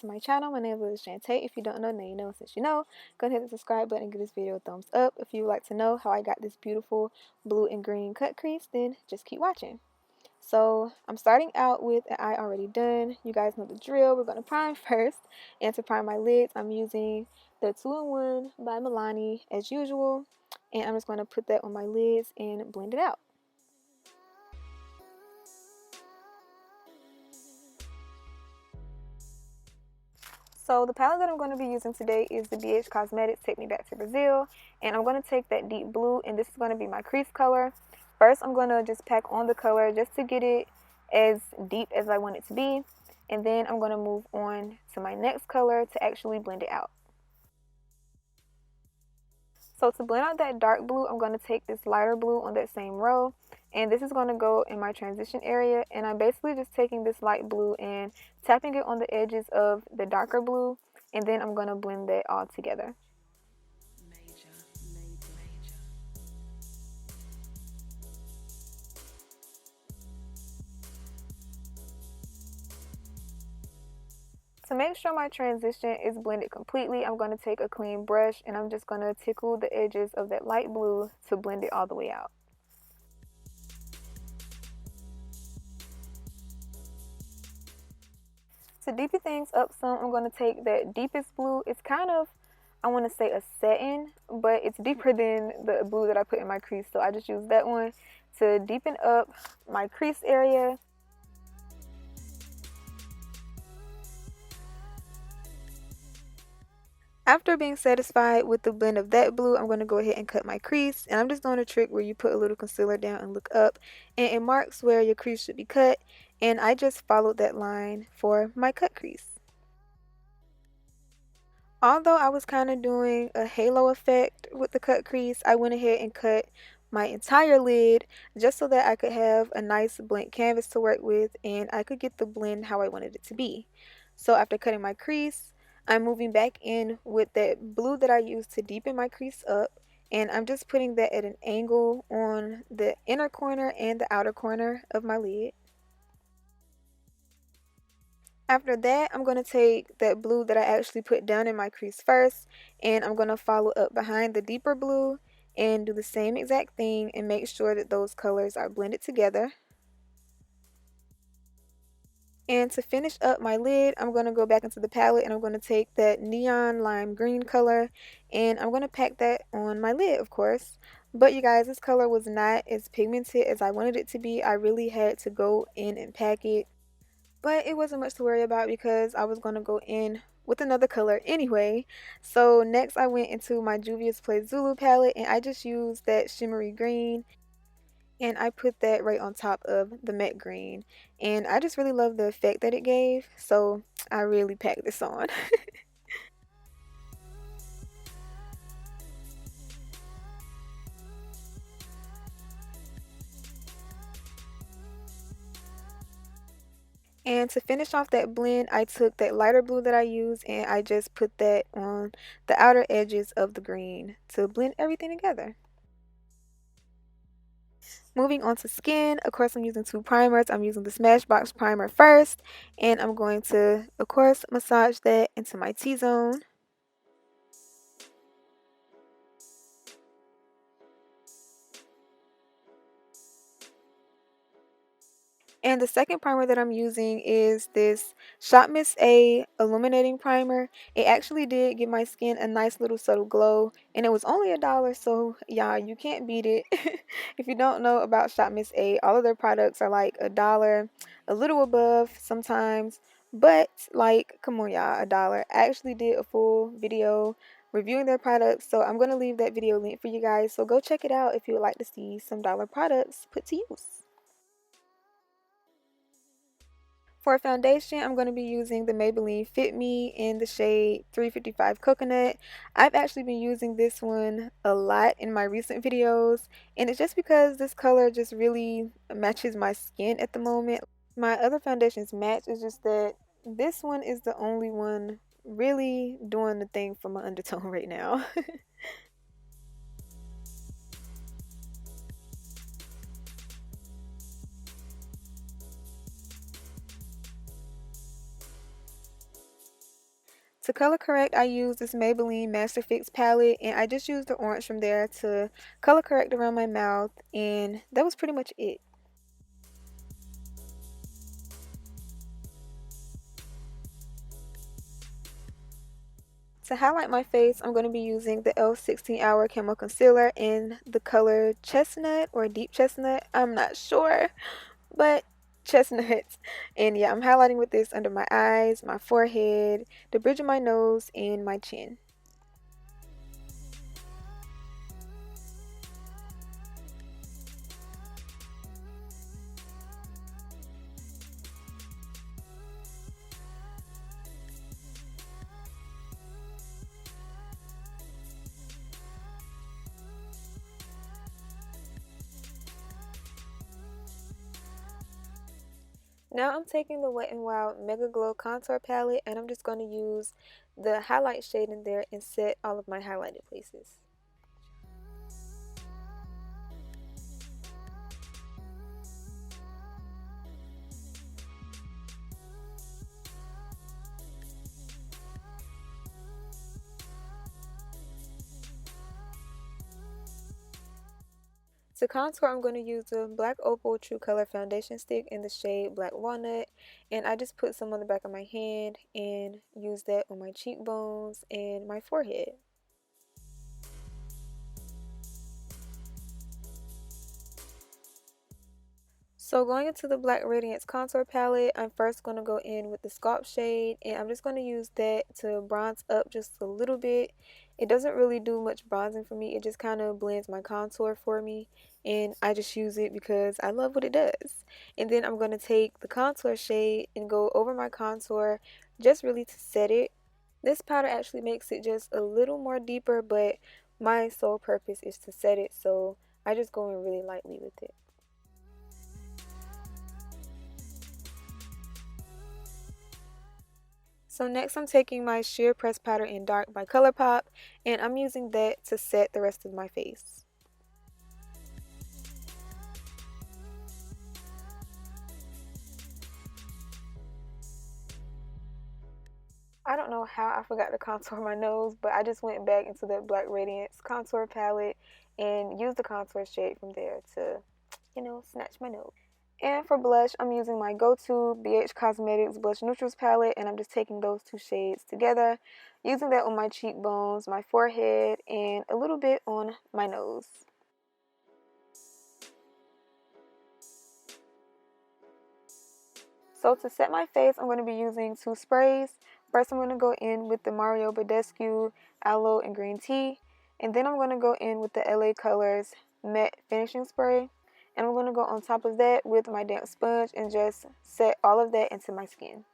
to my channel. My name is Alaysia Chantae. If you don't know, now you know. Since you know, go ahead and hit the subscribe button and give this video a thumbs up. If you would like to know how I got this beautiful blue and green cut crease, then just keep watching. So I'm starting out with an eye already done. You guys know the drill. We're going to prime first. And to prime my lids, I'm using the 2-in-1 by Maybelline as usual. And I'm just going to put that on my lids and blend it out. So the palette that I'm going to be using today is the BH Cosmetics Take Me Back to Brazil. And I'm going to take that deep blue, and this is going to be my crease color. First, I'm going to just pack on the color just to get it as deep as I want it to be. And then I'm going to move on to my next color to actually blend it out. So to blend out that dark blue, I'm going to take this lighter blue on that same row. And this is going to go in my transition area. And I'm basically just taking this light blue and tapping it on the edges of the darker blue. And then I'm going to blend that all together. To make sure my transition is blended completely, I'm going to take a clean brush and I'm just going to tickle the edges of that light blue to blend it all the way out. To deepen things up some, I'm going to take that deepest blue. It's kind of, I want to say a satin, but it's deeper than the blue that I put in my crease. So I just use that one to deepen up my crease area. After being satisfied with the blend of that blue, I'm going to go ahead and cut my crease. And I'm just doing a trick where you put a little concealer down and look up. And it marks where your crease should be cut. And I just followed that line for my cut crease. Although I was kind of doing a halo effect with the cut crease, I went ahead and cut my entire lid just so that I could have a nice blank canvas to work with and I could get the blend how I wanted it to be. So after cutting my crease, I'm moving back in with that blue that I used to deepen my crease up, and I'm just putting that at an angle on the inner corner and the outer corner of my lid. After that, I'm going to take that blue that I actually put down in my crease first, and I'm going to follow up behind the deeper blue and do the same exact thing and make sure that those colors are blended together. And to finish up my lid, I'm going to go back into the palette and I'm going to take that neon lime green color and I'm going to pack that on my lid, of course. But you guys, this color was not as pigmented as I wanted it to be. I really had to go in and pack it. But it wasn't much to worry about because I was going to go in with another color anyway. So next I went into my Juvia's Place Zulu palette and I just used that shimmery green. And I put that right on top of the matte green. And I just really love the effect that it gave. So I really packed this on. And to finish off that blend, I took that lighter blue that I used and I just put that on the outer edges of the green to blend everything together. Moving on to skin, of course I'm using 2 primers. I'm using the Smashbox primer first, and I'm going to, of course, massage that into my T-zone. And the second primer that I'm using is this Shop Miss A Illuminating Primer. It actually did give my skin a nice little subtle glow, and it was only $1, so y'all, you can't beat it. If you don't know about Shop Miss A, all of their products are like $1, a little above sometimes, but like, come on y'all, $1. I actually did a full video reviewing their products, so I'm going to leave that video link for you guys, so go check it out if you would like to see some dollar products put to use. For foundation, I'm going to be using the Maybelline Fit Me in the shade 355 Coconut. I've actually been using this one a lot in my recent videos, and it's just because this color just really matches my skin at the moment. My other foundations match, it's just that this one is the only one really doing the thing for my undertone right now. To color correct, I use this Maybelline Master Fix palette, and I just used the orange from there to color correct around my mouth, and that was pretty much it. To highlight my face, I'm going to be using the e.l.f. 16-Hour Camo Concealer in the color Chestnut or Deep Chestnut. I'm not sure, but chestnut. And yeah, I'm highlighting with this under my eyes, my forehead, the bridge of my nose, and my chin. Now I'm taking the Wet n Wild Megaglo Contour Palette, and I'm just going to use the highlight shade in there and set all of my highlighted places. To contour, I'm going to use the Black Opal True Color Foundation Stick in the shade Black Walnut, and I just put some on the back of my hand and use that on my cheekbones and my forehead. So going into the Black Radiance Contour Palette, I'm first going to go in with the Sculpt shade, and I'm just going to use that to bronze up just a little bit. It doesn't really do much bronzing for me, it just kind of blends my contour for me, and I just use it because I love what it does. And then I'm going to take the contour shade and go over my contour just really to set it. This powder actually makes it just a little more deeper, but my sole purpose is to set it, so I just go in really lightly with it. So next I'm taking my Sheer Press Powder in Dark by ColourPop, and I'm using that to set the rest of my face. I don't know how I forgot to contour my nose, but I just went back into that Black Radiance contour palette and used the contour shade from there to, snatch my nose. And for blush, I'm using my go-to BH Cosmetics Blush Neutrals palette, and I'm just taking those two shades together, using that on my cheekbones, my forehead, and a little bit on my nose. So to set my face, I'm going to be using two sprays. First, I'm going to go in with the Mario Badescu Aloe and Green Tea. And then I'm going to go in with the LA Colors Matte Finishing Spray. And I'm going to go on top of that with my damp sponge and just set all of that into my skin.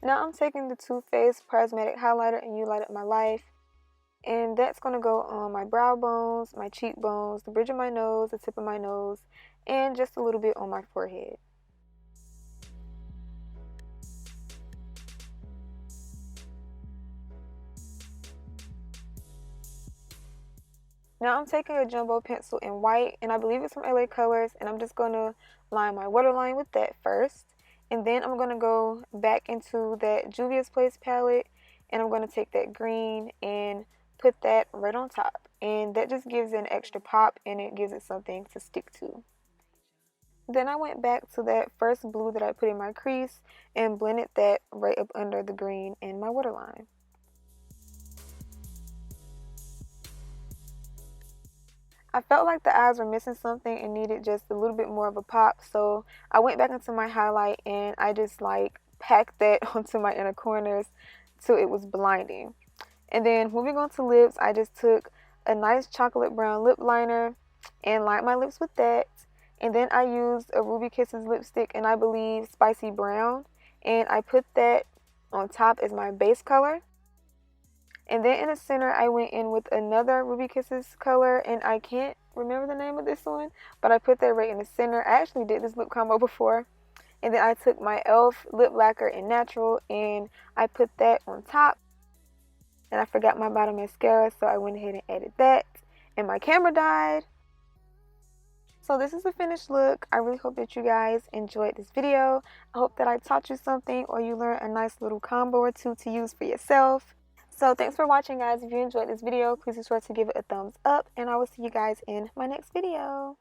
Now I'm taking the Too Faced Prismatic Highlighter and You Light Up My Life. And that's going to go on my brow bones, my cheekbones, the bridge of my nose, the tip of my nose, and just a little bit on my forehead. Now I'm taking a jumbo pencil in white, and I believe it's from LA Colors, and I'm just going to line my waterline with that first. And then I'm going to go back into that Juvia's Place palette, and I'm going to take that green and put that right on top. And that just gives it an extra pop, and it gives it something to stick to. Then I went back to that first blue that I put in my crease and blended that right up under the green in my waterline. I felt like the eyes were missing something and needed just a little bit more of a pop, so I went back into my highlight and I just like packed that onto my inner corners till it was blinding. And then moving on to lips, I just took a nice chocolate brown lip liner and lined my lips with that. And then I used a Ruby Kisses lipstick, and I believe Spicy Brown, and I put that on top as my base color. And then in the center, I went in with another Ruby Kisses color, and I can't remember the name of this one, but I put that right in the center. I actually did this lip combo before. And then I took my e.l.f. Lip Lacquer in Natural, and I put that on top. And I forgot my bottom mascara, so I went ahead and added that. And my camera died. So this is the finished look. I really hope that you guys enjoyed this video. I hope that I taught you something or you learned a nice little combo or two to use for yourself. So thanks for watching, guys. If you enjoyed this video, please be sure to give it a thumbs up, and I will see you guys in my next video.